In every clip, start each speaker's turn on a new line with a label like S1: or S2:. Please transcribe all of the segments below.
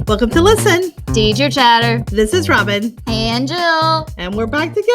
S1: Welcome to Listen.
S2: Teacher Chatter.
S1: This is Robin.
S2: And Jill.
S1: And we're back together.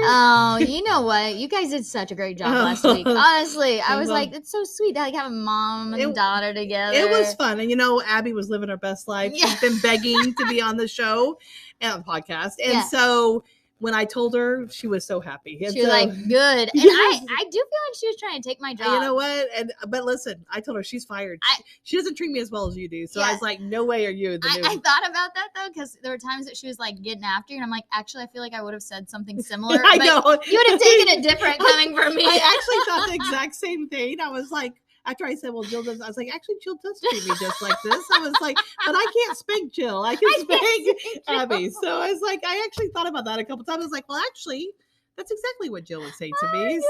S2: Oh, you know what? You guys did such a great job last week. Honestly, I was like, it's so sweet to like have a mom and daughter together.
S1: It was fun. And Abby was living her best life. She's been begging to be on the show and podcast. And so when I told her, she was so happy. And
S2: she was like, good. And I do feel like she was trying to take my job.
S1: You know what? But listen, I told her she's fired. She doesn't treat me as well as you do. So I was like, no way are you the new.
S2: I thought about that though, because there were times that she was like getting after you. And I'm like, actually, I feel like I would have said something similar.
S1: I know.
S2: You would have taken it different coming from me.
S1: I actually thought the exact same thing. I was like, after I said, well, Jill does, I was like, actually, Jill does treat me just like this. I was like, but I can't spank Jill. I can spank Abby. So I was like, I actually thought about that a couple times. I was like, well, actually, that's exactly what Jill would say to me.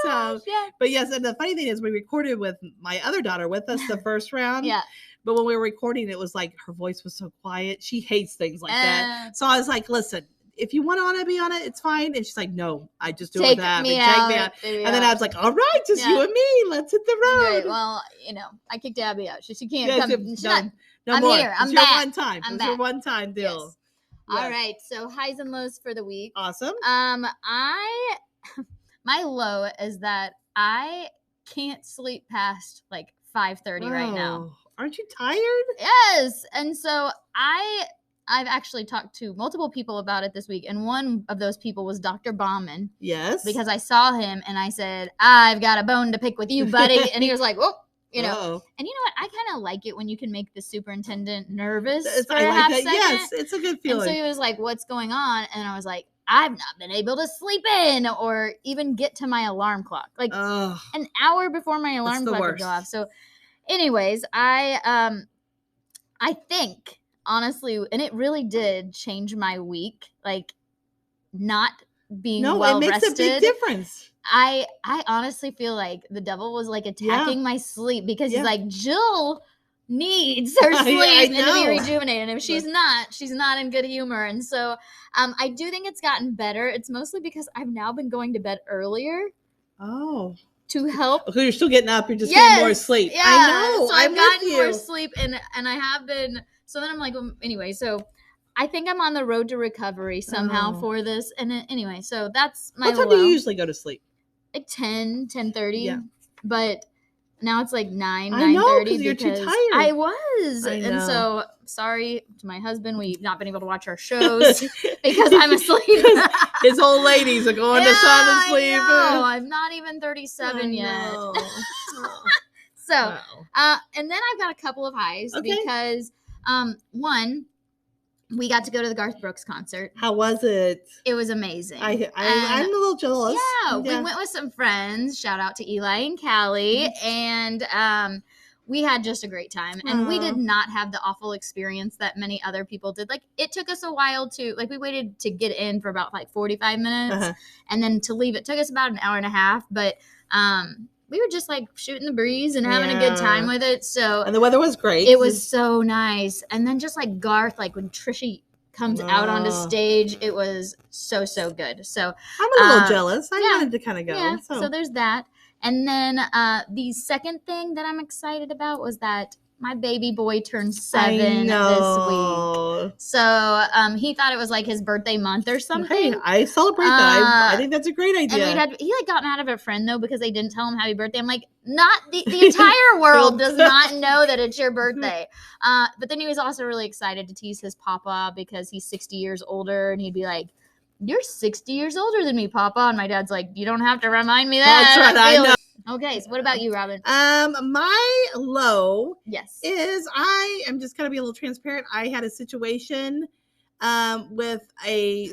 S1: But yes, and the funny thing is we recorded with my other daughter with us the first round.
S2: Yeah.
S1: But when we were recording, it was like her voice was so quiet. She hates things like that. So I was like, listen, if you want to be on it, it's fine. And she's like, no, I just do it with Abby. Take me out. And then I was like, all right, just you and me. Let's hit the road.
S2: Right. Well, I kicked Abby out. She can't come.
S1: No
S2: I'm
S1: more.
S2: here. I'm
S1: it's
S2: back.
S1: Your one time.
S2: I'm
S1: it's
S2: back.
S1: Your one time deal.
S2: Yes. All right. So highs and lows for the week.
S1: Awesome.
S2: My low is that I can't sleep past like 5:30 right now.
S1: Aren't you tired?
S2: Yes. And so I've actually talked to multiple people about it this week, and one of those people was Dr. Bauman.
S1: Yes.
S2: Because I saw him and I said, I've got a bone to pick with you, buddy. And he was like, whoa. And you know what? I kind of like it when you can make the superintendent nervous for a half second.
S1: Yes, it's a good feeling.
S2: And so he was like, what's going on? And I was like, I've not been able to sleep in or even get to my alarm clock. Like an hour before my alarm clock would go off. So anyways, I think, honestly, and it really did change my week, like not being well rested. No, it makes a big
S1: difference.
S2: I honestly feel like the devil was like attacking my sleep because he's like, Jill needs her sleep and to be rejuvenated. And if she's not in good humor. And so I do think it's gotten better. It's mostly because I've now been going to bed earlier.
S1: Oh.
S2: To help.
S1: Okay, you're still getting up. You're just getting more sleep.
S2: Yeah.
S1: I know.
S2: So I've gotten more sleep and I have been. So then I'm like, well, anyway, so I think I'm on the road to recovery somehow for this. And anyway, so that's my
S1: What time do you usually go to sleep?
S2: Like 10:30. Yeah. But now it's like 9:30
S1: because you're too tired.
S2: I was. And so sorry to my husband, we've not been able to watch our shows because I'm asleep.
S1: His old ladies are going to silent sleep.
S2: No, I'm not even 37 yet. So, and then I've got a couple of highs because one, we got to go to the Garth Brooks concert.
S1: How was it?
S2: It was amazing.
S1: I'm a little jealous.
S2: Yeah, we went with some friends. Shout out to Eli and Callie. And we had just a great time. And we did not have the awful experience that many other people did. Like, it took us a while to, like, we waited to get in for about, like, 45 minutes. And then to leave, it took us about an hour and a half. But we were just, like, shooting the breeze and having a good time with it. And
S1: the weather was great.
S2: It was so nice. And then just, like, Garth, like, when Trisha comes out onto stage, it was so, so good. So
S1: I'm a little jealous. I wanted to kind of go.
S2: Yeah, so there's that. And then the second thing that I'm excited about was that my baby boy turned 7 this week. So he thought it was like his birthday month or something.
S1: Hey, I celebrate that. I think that's a great idea.
S2: And he like got mad at a friend though because they didn't tell him happy birthday. I'm like, not the entire world does not know that it's your birthday. But then he was also really excited to tease his papa because he's 60 years older, and he'd be like, you're 60 years older than me, Papa. And my dad's like, you don't have to remind me that.
S1: That's right, I know.
S2: Okay, so what about you, Robin?
S1: My low
S2: is
S1: I am just going to be a little transparent. I had a situation with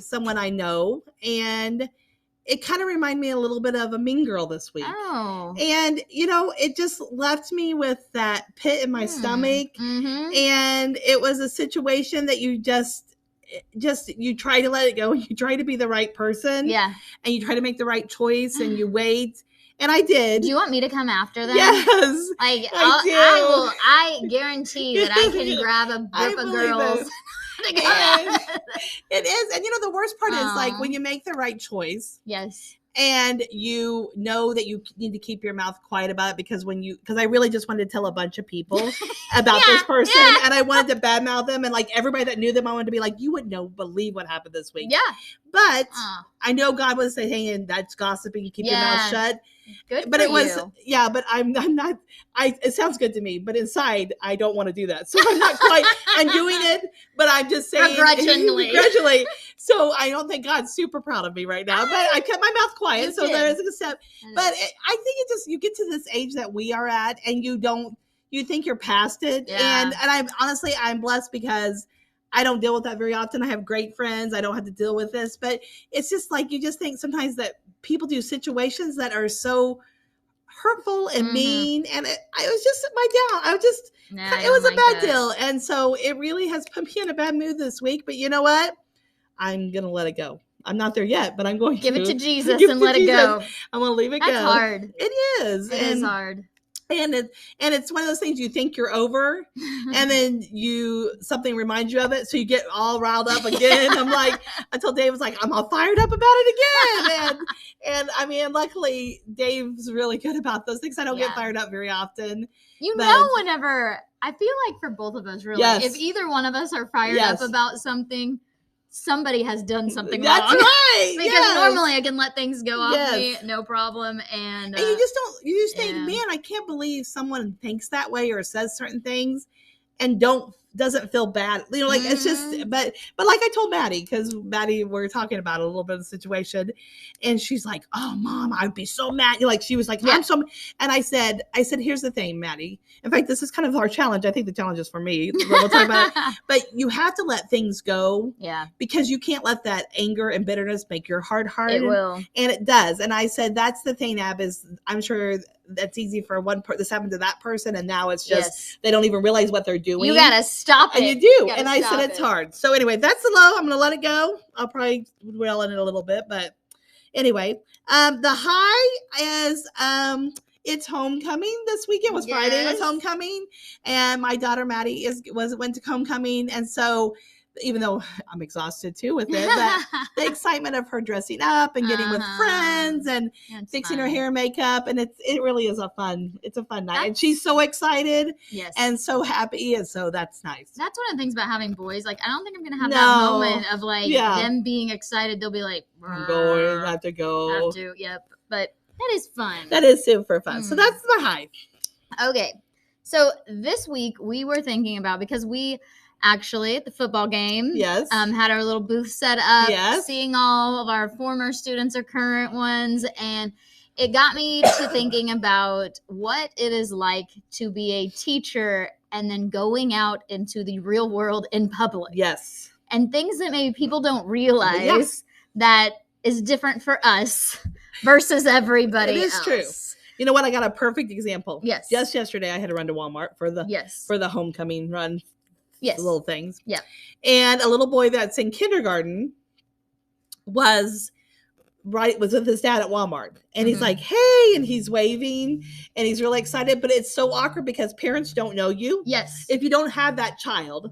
S1: someone I know, and it kind of reminded me a little bit of a Mean Girl this week.
S2: Oh.
S1: And, it just left me with that pit in my stomach.
S2: Mm-hmm.
S1: And it was a situation that you you try to let it go. You try to be the right person.
S2: Yeah.
S1: And you try to make the right choice, and you wait. And I did.
S2: Do you want me to come after them?
S1: Yes.
S2: Like, I guarantee that I can grab a group of girls.
S1: It is. And the worst part is like when you make the right choice.
S2: Yes.
S1: and you know that you need to keep your mouth quiet about it because I really just wanted to tell a bunch of people about this person, and I wanted to badmouth them, and like everybody that knew them, I wanted to be like, you wouldn't believe what happened this week.
S2: Yeah.
S1: But I know God would say, hey, and that's gossiping, you keep your mouth shut.
S2: Good
S1: but
S2: for
S1: it was
S2: you.
S1: but I'm not. It sounds good to me, but inside I don't want to do that. So I'm not quite. I'm doing it, but I'm just saying begrudgingly. So I don't think God's super proud of me right now. But I kept my mouth quiet, so there is a step. But I think it just you get to this age that we are at, and you think you're past it, and I'm blessed because I don't deal with that very often. I have great friends. I don't have to deal with this, but it's just like you just think sometimes that people do situations that are so hurtful and mean, and I was just my down. It was a bad deal, and so it really has put me in a bad mood this week. But you know what? I'm gonna let it go. I'm not there yet, but I'm going to
S2: give it to Jesus and let it go.
S1: I'm gonna leave it go.
S2: That's hard.
S1: It is.
S2: It is hard.
S1: And it's one of those things you think you're over, and then something reminds you of it, so you get all riled up again. I'm like, until Dave was like, I'm all fired up about it again, and I mean, luckily Dave's really good about those things. I don't get fired up very often.
S2: Whenever I feel like for both of us, really, if either one of us are fired up about something, somebody has done something wrong.
S1: That's right.
S2: Because normally I can let things go off me, no problem. And
S1: you just think, man, I can't believe someone thinks that way or says certain things and doesn't feel bad. You know, like it's just, but like I told Maddie, because Maddie, we're talking about a little bit of the situation, and she's like, oh, Mom, I'd be so mad. Like, she was like, I'm so, and I said, here's the thing, Maddie. In fact, this is kind of our challenge. I think the challenge is for me. We'll talk about it. But you have to let things go. Yeah. Because you can't let that anger and bitterness make your heart hard.
S2: It will.
S1: And it does. And I said, that's the thing, Ab, is I'm sure that's easy for this happened to that person, and now it's just they don't even realize what they're doing.
S2: You gotta stop it.
S1: And you do. And I said it's hard. So anyway, that's the low. I'm gonna let it go. I'll probably dwell in it a little bit, but anyway, the high is it's homecoming this weekend. It was Friday. It was homecoming, and my daughter Maddie went to homecoming, and so even though I'm exhausted too with it, but the excitement of her dressing up and getting with friends and fixing her hair and makeup, and it really is a fun night. And she's so excited and so happy, and so that's nice.
S2: That's one of the things about having boys. Like, I don't think I'm gonna have that moment of like them being excited. They'll be like,
S1: I'm going, I have to go.
S2: Have to, but that is fun.
S1: That is super fun. So that's the high.
S2: Okay. So this week we were thinking about, because we actually at the football game had our little booth set up, seeing all of our former students or current ones, and it got me to thinking about what it is like to be a teacher and then going out into the real world in public.
S1: Yes.
S2: And things that maybe people don't realize that is different for us versus everybody else. It is true.
S1: You know what? I got a perfect example.
S2: Yes.
S1: Just yesterday, I had to run to Walmart for the homecoming run. Little things. Yeah. And a little boy that's in kindergarten was with his dad at Walmart. And he's like, hey, and he's waving and he's really excited. But it's so awkward because parents don't know you.
S2: Yes.
S1: If you don't have that child,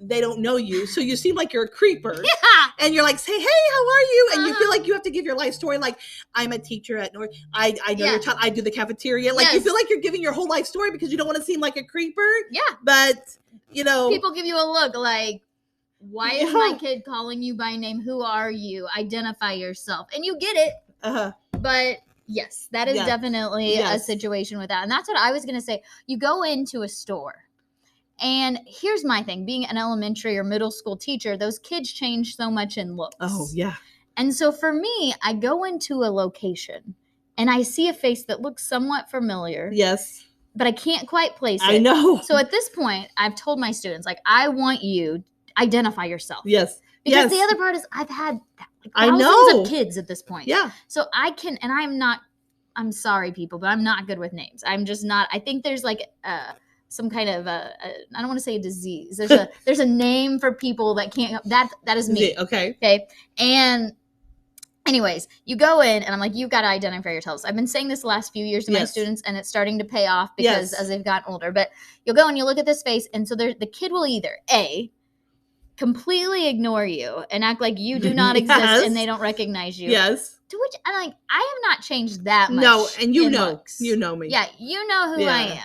S1: they don't know you. So you seem like you're a creeper. Yeah. And you're like, say, hey, how are you? And you feel like you have to give your life story. Like, I'm a teacher at North. I know your child. I do the cafeteria. Like, you feel like you're giving your whole life story because you don't want to seem like a creeper. Yeah. But,
S2: people give you a look like, why is my kid calling you by name? Who are you? Identify yourself. And you get it. But yes, that is definitely a situation with that. And that's what I was going to say. You go into a store. And here's my thing, being an elementary or middle school teacher, those kids change so much in looks.
S1: Oh, yeah.
S2: And so for me, I go into a location and I see a face that looks somewhat familiar.
S1: Yes.
S2: But I can't quite place it.
S1: I know.
S2: So at this point, I've told my students, like, I want you to identify yourself.
S1: Yes.
S2: Because the other part is I've had thousands of kids at this point.
S1: Yeah.
S2: So I can, and I'm sorry, people, but I'm not good with names. I'm just not, I think there's like some kind of I don't want to say a disease. There's a name for people that can't. That is me. Okay. And anyways, you go in, and I'm like, you've got to identify yourselves. I've been saying this the last few years to my students, and it's starting to pay off because as they've gotten older. But you'll go and you look at this face, and so the kid will either completely ignore you and act like you do not exist and they don't recognize you.
S1: Yes.
S2: To which I'm like, I have not changed that much.
S1: No, and you know,
S2: looks.
S1: you know me.
S2: Yeah, you know who I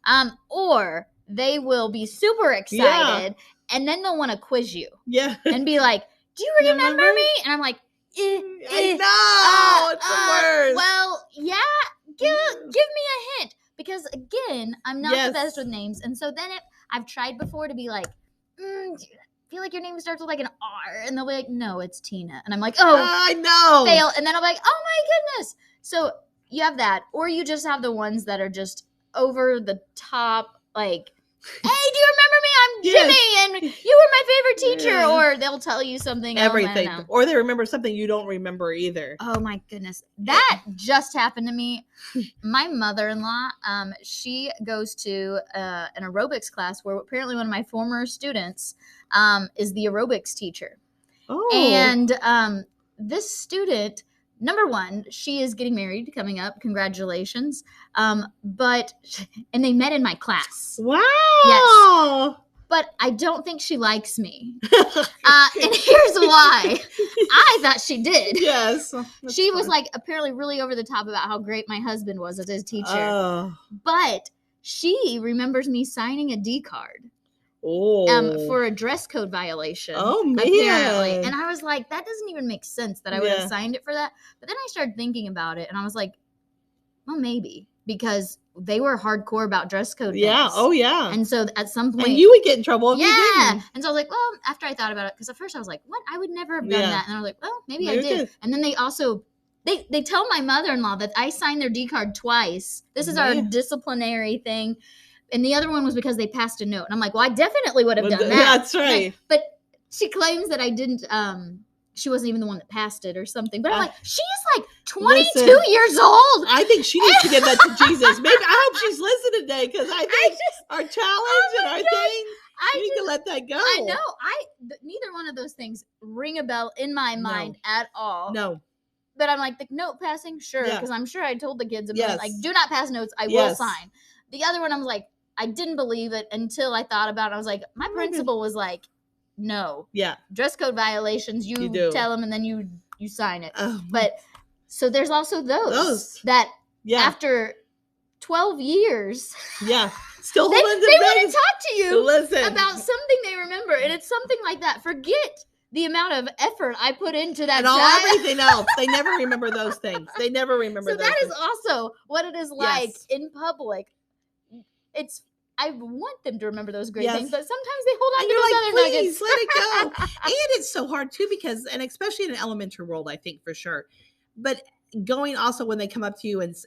S2: am. Or they will be super excited, and then they'll want to quiz you.
S1: Yeah.
S2: And be like, do you remember me? And I'm like,
S1: I know. It's the worst.
S2: Well, yeah, give me a hint. Because again, I'm not the best with names. And so then I've tried before to be like, I feel like your name starts with like an R. And they'll be like, no, it's Tina. And I'm like, oh, I know. Fail. And then I'll be like, oh my goodness. So you have that. Or you just have the ones that are just over the top, like, hey, do you remember me? I'm Jimmy, and you were my favorite teacher. Or they'll tell you something
S1: everything. Or they remember something you don't remember either.
S2: Oh my goodness. That just happened to me. My mother-in-law, she goes to an aerobics class where apparently one of my former students is the aerobics teacher. Oh. And this student, number one, she is getting married coming up. Congratulations. And they met in my class. Wow. Yes. But I don't think she likes me. And here's why. I thought she did. Yes. She was like apparently really over the top about how great my husband was as his teacher. But she remembers me signing a D card. For a dress code violation. Oh, man. Apparently. And I was like, that doesn't even make sense that I would have signed it for that. But then I started thinking about it, and I was like, well, maybe. Because they were hardcore about dress code things. Yeah. Oh, yeah. And so at some point. And you would get in trouble if you didn't. And so I was like, well, after I thought about it, because at first I was like, what? I would never have done that. And I was like, well, maybe I did. And then they also, they tell my mother-in-law that I signed their D card twice. This is our disciplinary thing. And the other one was because they passed a note. And I'm like, well, I definitely would have done that. That's right. But she claims that I didn't, she wasn't even the one that passed it or something. But I'm like, she is like 22 years old. I think she needs to give that to Jesus. Maybe I hope she's listening today, because I think our challenge and our thing, we need to let that go. I know. Neither one of those things ring a bell in my mind at all. No. But I'm like, the note passing, sure. Because I'm sure I told the kids, like, do not pass notes. I will sign. The other one, I was like, I didn't believe it until I thought about it. I was like, my principal was like, no. Yeah. Dress code violations, you tell them and then you sign it. Oh. But so there's also those that after 12 years. Yeah. Still they want to talk to you about something they remember. And it's something like that. Forget the amount of effort I put into that and everything else. They never remember those things. They never remember those things. So that is also what it is like in public. I want them to remember those great things, but sometimes they hold on to those other nuggets. Let it go. And it's so hard too, because, and especially in an elementary world, I think for sure. But going also when they come up to you, and so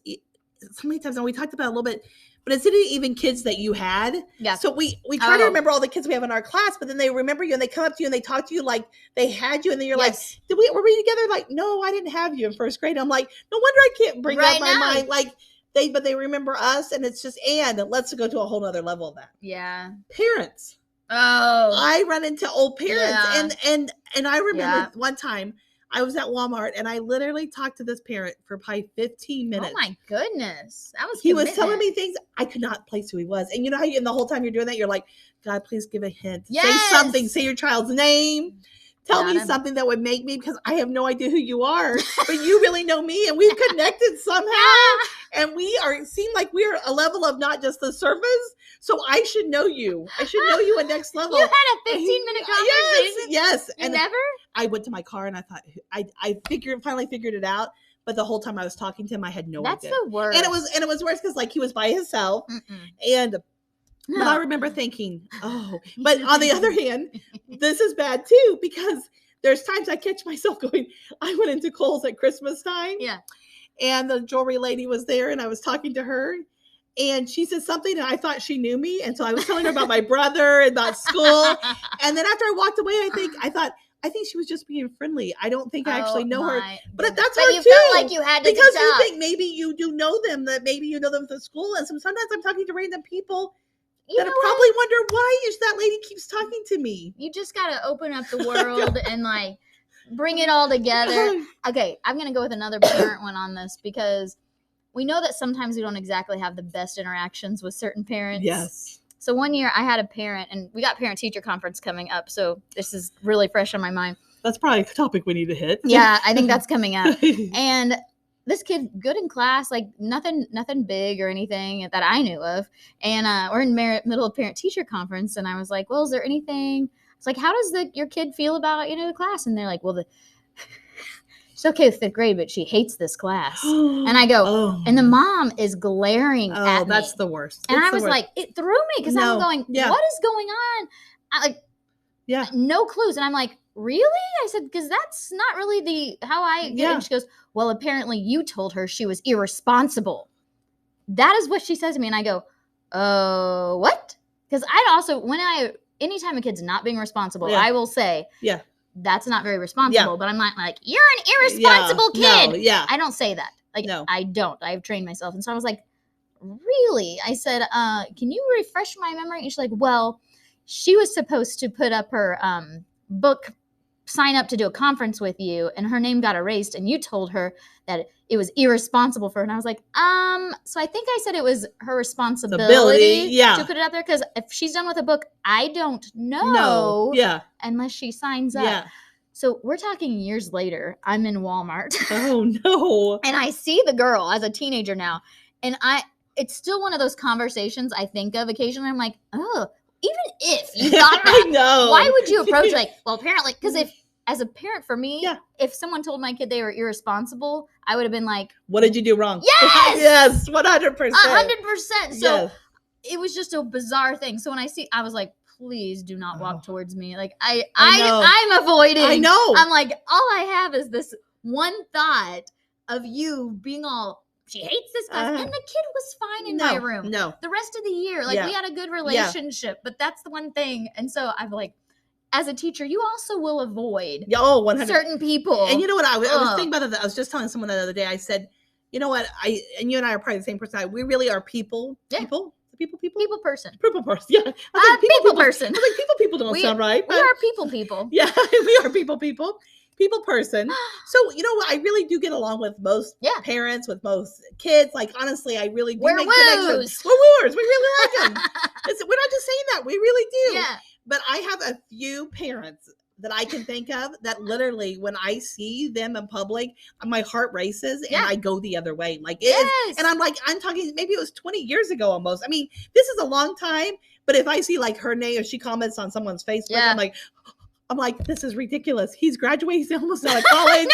S2: many times, and we talked about it a little bit, but it's even kids that you had. Yeah. So we try to remember all the kids we have in our class, but then they remember you and they come up to you and they talk to you like they had you, and then you're like, were we together? Like, no, I didn't have you in first grade. I'm like, no wonder I can't bring up my mind. Like, they remember us, and it's just, and let's go to a whole nother level of that. Yeah. Parents. Oh. I run into old parents, and I remember one time I was at Walmart, and I literally talked to this parent for probably 15 minutes. Oh my goodness. He was telling me things. I could not place who he was. And you know how and the whole time you're doing that, you're like, God, please give a hint. Yes. Say something. Say your child's name. Tell me something that would make me, because I have no idea who you are, but you really know me, and we've connected somehow, and seem like we're a level of not just the surface. So I should know you. I should know you a next level. You had a 15-minute conversation. Yes. And never. I went to my car and I thought I finally figured it out. But the whole time I was talking to him, I had no idea. That's the worst. And it was worse because like he was by himself, and. No. But I remember thinking, but on the other hand, this is bad too, because there's times I catch myself going, I went into Kohl's at Christmas time. Yeah. And the jewelry lady was there, and I was talking to her, and she said something, and I thought she knew me. And so I was telling her about my brother and about school. And then after I walked away, I think she was just being friendly. I don't think I actually know her. But that's hard too. Felt like you had to, because you think maybe you do know them, that maybe you know them from school. And sometimes I'm talking to random people that probably wonder, why is that lady keeps talking to me? You just got to open up the world and like bring it all together. Okay, I'm going to go with another parent one on this, because we know that sometimes we don't exactly have the best interactions with certain parents. Yes. So one year I had a parent, and we got parent-teacher conference coming up, so this is really fresh on my mind.
S1: That's probably a topic we need to hit.
S2: Yeah, I think that's coming up. And this kid, good in class, like nothing big or anything that I knew of. And we're in middle of parent teacher conference, and I was like, well, is there anything? It's like, how does your kid feel about the class? And they're like, well, she's okay with 5th grade, but she hates this class. And I go, and the mom is glaring at me.
S1: That's the worst.
S2: And I was like, it threw me because I'm going, what is going on? No clues. And I'm like, really? I said, because that's not really how I get it. And she goes, well, apparently you told her she was irresponsible. That is what she says to me. And I go, what? Because anytime a kid's not being responsible, I will say, that's not very responsible. But I'm not like, you're an irresponsible kid.
S1: No,
S2: I don't say that. Like, no. I don't. I've trained myself. And so I was like, really? I said, can you refresh my memory? And she's like, well, she was supposed to put up her book, sign up to do a conference with you, and her name got erased, and you told her that it was irresponsible for her. And I was like, so I think I said it was her responsibility to put it up there, because if she's done with a book, I don't know unless she signs up. Yeah. So we're talking years later. I'm in Walmart.
S1: Oh, no.
S2: And I see the girl as a teenager now, and it's still one of those conversations I think of occasionally. I'm like, oh, even if you thought that,
S1: I know.
S2: why would you approach like, well, apparently, because as a parent, for me, if someone told my kid they were irresponsible, I would have been like,
S1: what did you do wrong?
S2: Yes!
S1: Yes, 100%.
S2: 100%. So it was just a bizarre thing. So when I was like, please do not walk towards me. Like I'm avoiding.
S1: I know.
S2: I'm like, all I have is this one thought of you being all, she hates this class. And the kid was fine in my room.
S1: No.
S2: The rest of the year, we had a good relationship, but that's the one thing. And so I'm like, as a teacher, you also will avoid
S1: 100%.
S2: certain people.
S1: And you know what? I was thinking about that. I was just telling someone the other day. I said, you know what? And you and I are probably the same person. We really are people.
S2: Yeah.
S1: People person.
S2: People person.
S1: Yeah.
S2: People person.
S1: I was like, people don't sound right.
S2: We are people.
S1: Yeah, we are people. People person. So, you know what? I really do get along with most parents, with most kids. Like, honestly, I really do make connections. We're wooers. We really like them. We're not just saying that. We really do. Yeah. But I have a few parents that I can think of that literally, when I see them in public, my heart races and I go the other way. Like, it is. And I'm talking, maybe it was 20 years ago almost. I mean, this is a long time. But if I see like her name, or she comments on someone's Facebook, I'm like, this is ridiculous. He's graduating. He's almost out of college.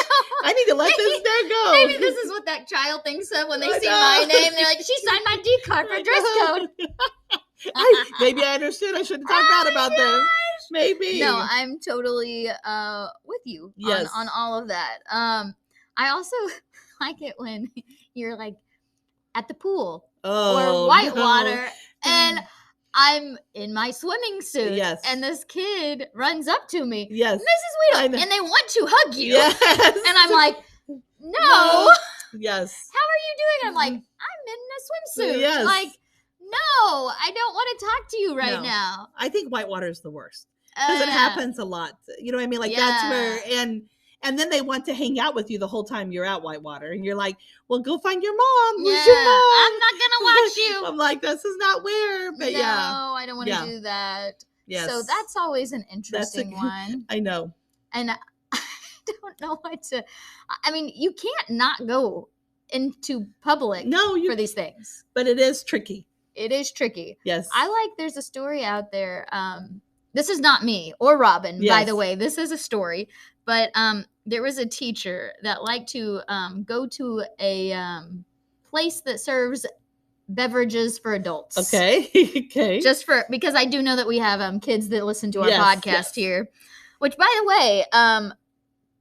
S1: I need to let this there go.
S2: Maybe this is what that child thinks of when they see my name. They're like, she signed my D card for dress code.
S1: Maybe I understood. I shouldn't talk bad about them. Maybe.
S2: No, I'm totally with you on all of that. I also like it when you're like at the pool or whitewater and I'm in my swimming suit, and this kid runs up to me, Mrs. Weedle, and they want to hug you, and I'm like, no,
S1: yes,
S2: how are you doing? I'm like, I'm in a swimsuit, like, no, I don't want to talk to you right now.
S1: I think whitewater is the worst because it happens a lot. You know what I mean? Like that's where and then they want to hang out with you the whole time you're at Whitewater. And you're like, well, go find your mom. Who's your mom?
S2: I'm not going to watch you.
S1: I'm like, this is not where. But
S2: no, I don't want to do that.
S1: Yes.
S2: So that's always an interesting one.
S1: I know.
S2: And I don't know what to. I mean, you can't not go into public for these things.
S1: But it is tricky.
S2: It is tricky.
S1: Yes.
S2: There's a story out there. This is not me or Robin, by the way. This is a story. But there was a teacher that liked to go to a place that serves beverages for adults.
S1: Okay.
S2: Just because I do know that we have kids that listen to our podcast here. Which, by the way,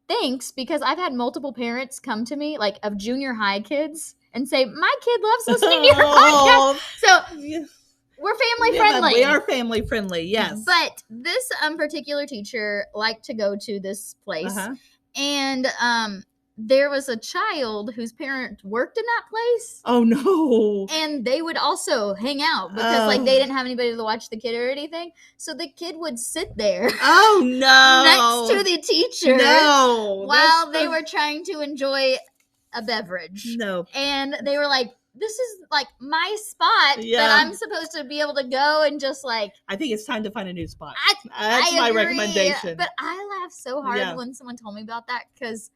S2: thanks, because I've had multiple parents come to me, like of junior high kids, and say, my kid loves listening to your podcast. So we're family friendly.
S1: We are family friendly, yes.
S2: But this particular teacher liked to go to this place. And there was a child whose parent worked in that place.
S1: Oh, no.
S2: And they would also hang out because like they didn't have anybody to watch the kid or anything. So the kid would sit there.
S1: Oh, no.
S2: Next to the teacher.
S1: No.
S2: While they were trying to enjoy a beverage.
S1: No.
S2: And they were like, this is like my spot that I'm supposed to be able to go and just like.
S1: I think it's time to find a new spot.
S2: That's
S1: my recommendation.
S2: But I laughed so hard when someone told me about that because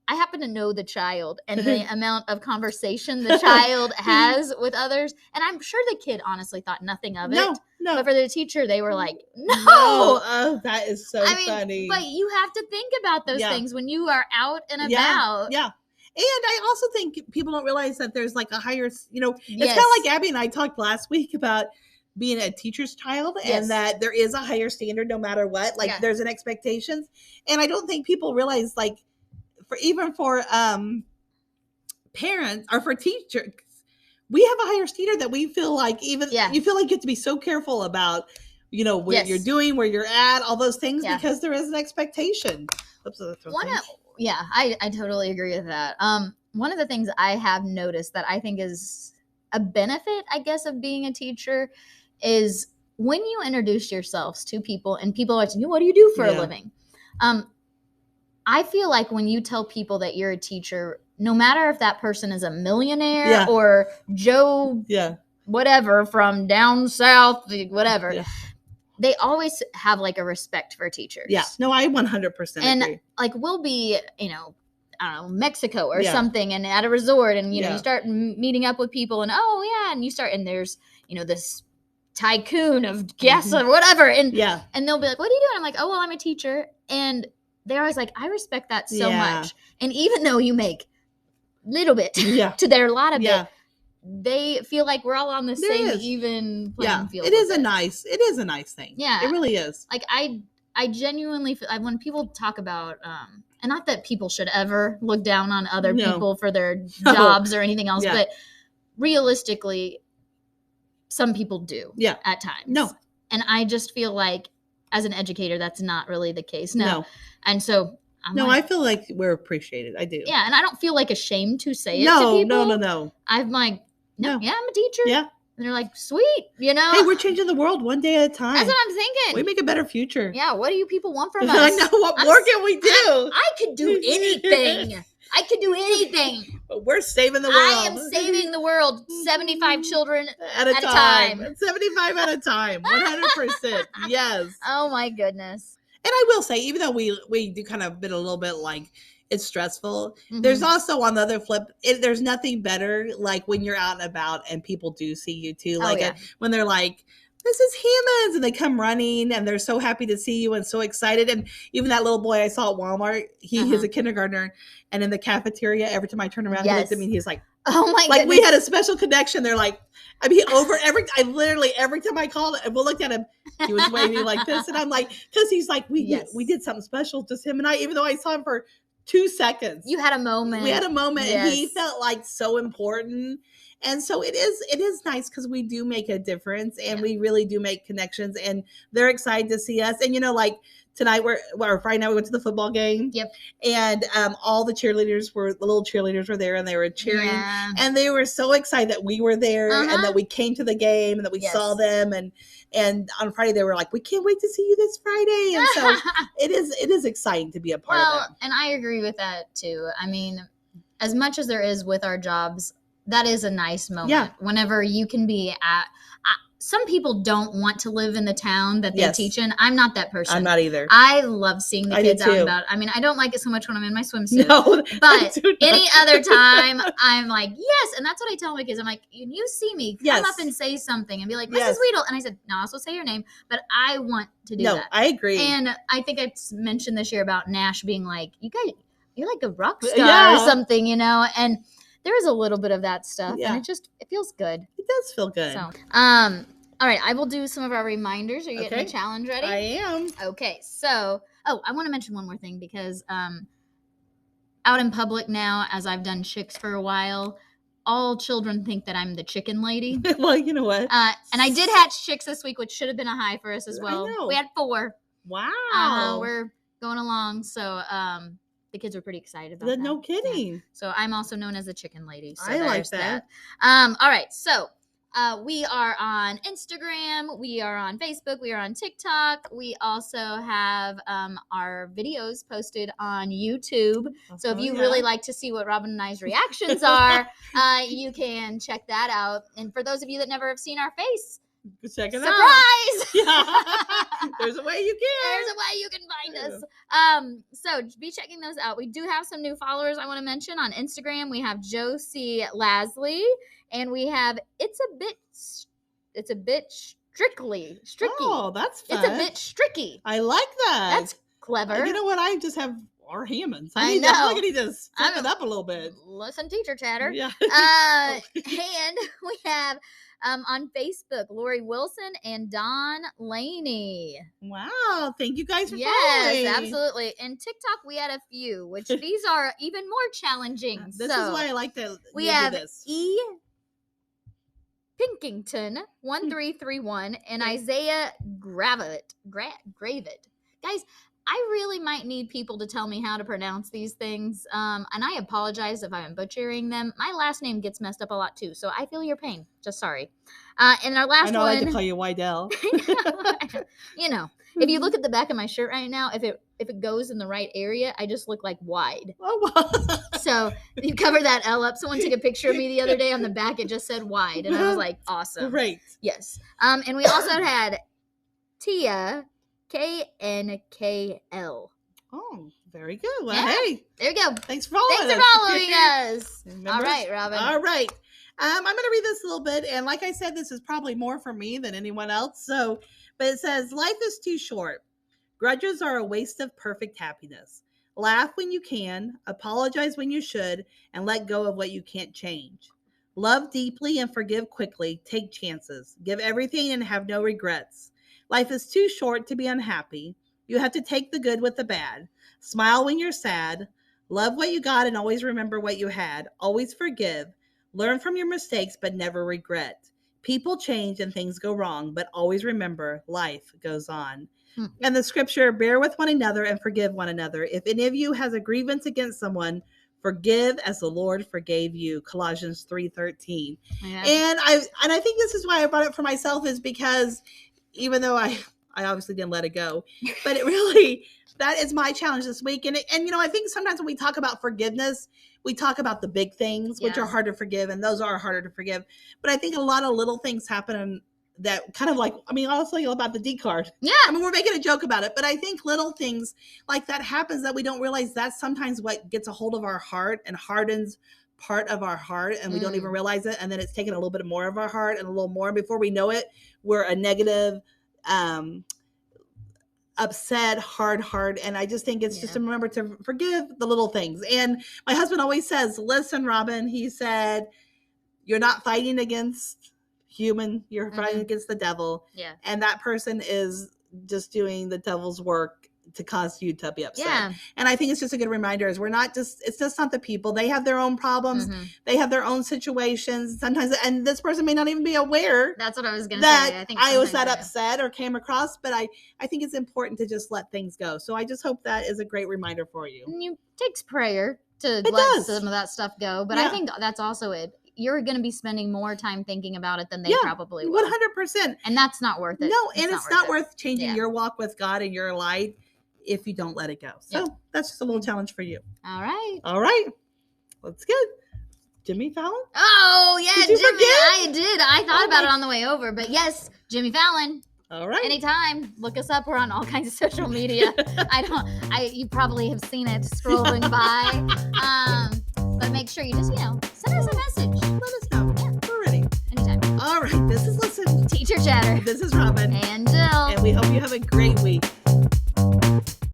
S2: I happen to know the child and the amount of conversation the child has with others. And I'm sure the kid honestly thought nothing of it. No. But for the teacher, they were like, no.
S1: Oh, that is so funny.
S2: But you have to think about those things when you are out and about.
S1: Yeah. And I also think people don't realize that there's like a higher, it's kind of like Abby and I talked last week about being a teacher's child and that there is a higher standard no matter what. Like there's an expectations. And I don't think people realize like, for parents or for teachers, we have a higher standard that we feel like you feel like you have to be so careful about, what you're doing, where you're at, all those things, because there is an expectation.
S2: I totally agree with that. One of the things I have noticed that I think is a benefit, I guess, of being a teacher is when you introduce yourselves to people and people are asking you, what do you do for a living? I feel like when you tell people that you're a teacher, no matter if that person is a millionaire or Joe, whatever, from down south, whatever, they always have like a respect for teachers.
S1: Yeah. No, I 100% agree.
S2: And like we'll be, I don't know, Mexico or something and at a resort and, you start meeting up with people and, and you start, and there's, this tycoon of guests or whatever. And they'll be like, what are you doing? I'm like, oh, well, I'm a teacher. And they're always like, I respect that so much. And even though you make little bit to their lot of it, they feel like we're all on the same even playing field. It is a nice
S1: thing. Yeah. It really is.
S2: Like I genuinely feel when people talk about, and not that people should ever look down on other people for their jobs or anything else, but realistically, some people do at times.
S1: No.
S2: And I just feel like as an educator, that's not really the case. No. And so
S1: I feel like we're appreciated. I do.
S2: Yeah. And I don't feel like ashamed to say it to people.
S1: No.
S2: I'm like, I'm a teacher.
S1: Yeah.
S2: And they're like, sweet,
S1: Hey, we're changing the world one day at a time.
S2: That's what I'm thinking.
S1: We make a better future.
S2: Yeah. What do you people want from us?
S1: I know. What more can we do?
S2: I could do anything. I could do anything.
S1: But we're saving the world.
S2: I am saving the world. 75 children at a time.
S1: 75 at a time. 100%. Yes.
S2: Oh my goodness.
S1: And I will say, even though we do kind of been a little bit like it's stressful, there's also on the other flip, there's nothing better like when you're out and about and people do see you too. Like when they're like, this is humans, and they come running and they're so happy to see you and so excited. And even that little boy I saw at Walmart, he's a kindergartner, and in the cafeteria, every time I turn around, he looked at me and he's like,
S2: oh my god,
S1: like we had a special connection. They're like, every time I called and we looked at him, he was waving like this, and I'm like, because he's like, we did something special, just him and I, even though I saw him for 2 seconds.
S2: You had a moment.
S1: We had a moment, and he felt like so important. And so it is nice because we do make a difference, and we really do make connections, and they're excited to see us. And like tonight Friday night we went to the football game.
S2: Yep.
S1: And all the little cheerleaders were there, and they were cheering, and they were so excited that we were there and that we came to the game and that we saw them. And on Friday they were like, we can't wait to see you this Friday. And so it is exciting to be a part of it.
S2: And I agree with that too. I mean, as much as there is with our jobs, that is a nice moment whenever you can be at. Some people don't want to live in the town that they teach in. I'm not that person.
S1: I'm not either.
S2: I love seeing the kids out and about. I mean, I don't like it so much when I'm in my swimsuit. No, but any other time, I'm like, yes. And that's what I tell my kids. I'm like, you see me, come up and say something and be like, Mrs. Weedle. And I said, no, I'll also say your name, but I want to do that. No,
S1: I agree.
S2: And I think I mentioned this year about Nash being like, you're like a rock star or something, and there is a little bit of that stuff, and it feels good.
S1: It does feel good.
S2: So, all right, I will do some of our reminders. Are you getting the challenge ready?
S1: I am.
S2: Okay, so, I want to mention one more thing because out in public now, as I've done chicks for a while, all children think that I'm the chicken lady.
S1: Well, you know what?
S2: And I did hatch chicks this week, which should have been a high for us as well.
S1: I know.
S2: We had 4.
S1: Wow.
S2: We're going along, so the kids were pretty excited about that.
S1: No kidding.
S2: Yeah. So I'm also known as the chicken lady. So
S1: I like that.
S2: All right. So We are on Instagram. We are on Facebook. We are on TikTok. We also have our videos posted on YouTube. So if you really like to see what Robin and I's reactions are, you can check that out. And for those of you that never have seen our face,
S1: check it
S2: surprise!
S1: Yeah. There's a way you can.
S2: There's a way you can find us. So be checking those out. We do have some new followers I want to mention on Instagram. We have Josie Lasley, and we have it's a bit stricky.
S1: Oh, that's fun.
S2: It's a bit stricky.
S1: I like that.
S2: That's clever.
S1: You know what? I just have our Hammonds.
S2: I know.
S1: I need to step it up a little bit.
S2: Listen, teacher chatter.
S1: Yeah.
S2: And we have on Facebook, Lori Wilson and Don Laney.
S1: Wow. Thank you guys for following.
S2: Yes, absolutely. And TikTok, we had a few, which these are even more challenging.
S1: This is why I like to
S2: we have
S1: this.
S2: E. Pinkington 1331 and Isaiah Gravitt. Guys, I really might need people to tell me how to pronounce these things. And I apologize if I'm butchering them. My last name gets messed up a lot too, so I feel your pain. Just sorry. And our last one.
S1: I like to call you Wydell.
S2: You know, if you look at the back of my shirt right now, if it goes in the right area, I just look like wide.
S1: Oh, wow.
S2: So you cover that L up. Someone took a picture of me the other day. On the back, it just said wide, and I was like, awesome.
S1: Great.
S2: Yes. And we also had Tia. KNKL.
S1: Oh, very good. Well,
S2: yeah.
S1: Hey.
S2: There you go.
S1: Thanks for following
S2: us. All right, Robin.
S1: All right. I'm going to read this a little bit. And like I said, this is probably more for me than anyone else. But it says, life is too short. Grudges are a waste of perfect happiness. Laugh when you can, apologize when you should, and let go of what you can't change. Love deeply and forgive quickly. Take chances. Give everything and have no regrets. Life is too short to be unhappy. You have to take the good with the bad. Smile when you're sad. Love what you got and always remember what you had. Always forgive. Learn from your mistakes, but never regret. People change and things go wrong, but always remember life goes on. And the scripture, bear with one another and forgive one another. If any of you has a grievance against someone, forgive as the Lord forgave you. Colossians 3:13. Yeah. And I think this is why I brought it for myself, is because even though I obviously didn't let it go, but it really, that is my challenge this week. And you know, I think sometimes when we talk about forgiveness, we talk about the big things, which are hard to forgive, and those are harder to forgive. But I think a lot of little things happen that kind of like, I mean, honestly, about the D card.
S2: Yeah.
S1: I mean, we're making a joke about it, but I think little things like that happens that we don't realize that's sometimes what gets a hold of our heart and hardens part of our heart, and we don't even realize it. And then it's taken a little bit more of our heart and a little more. And before we know it, we're a negative, upset, hard heart. And I just think it's just to remember to forgive the little things. And my husband always says, listen, Robin, he said, you're not fighting against human, you're fighting against the devil. Yeah. And that person is just doing the devil's work to cause you to be upset. Yeah. And I think it's just a good reminder is it's just not the people. They have their own problems. They have their own situations sometimes. And this person may not even be aware.
S2: That's what I was going to say.
S1: I think I was that upset or came across, but I think it's important to just let things go. So I just hope that is a great reminder for you.
S2: It takes prayer to let some of that stuff go. But I think that's also it. You're going to be spending more time thinking about it than they probably will.
S1: 100%.
S2: And that's not worth it.
S1: No, and it's not worth changing your walk with God and your life if you don't let it go. So that's just a little challenge for you.
S2: All right.
S1: That's good. Jimmy Fallon?
S2: Oh, yeah.
S1: Did you forget?
S2: I did. I thought about it on the way over. But yes, Jimmy Fallon.
S1: All right.
S2: Anytime. Look us up. We're on all kinds of social media. You probably have seen it scrolling by. But make sure you just, send us a message.
S1: Let us know. Yeah, we're ready.
S2: Anytime.
S1: All right. This is Listen.
S2: Teacher Chatter.
S1: This is Robin.
S2: And Jill.
S1: And we hope you have a great week.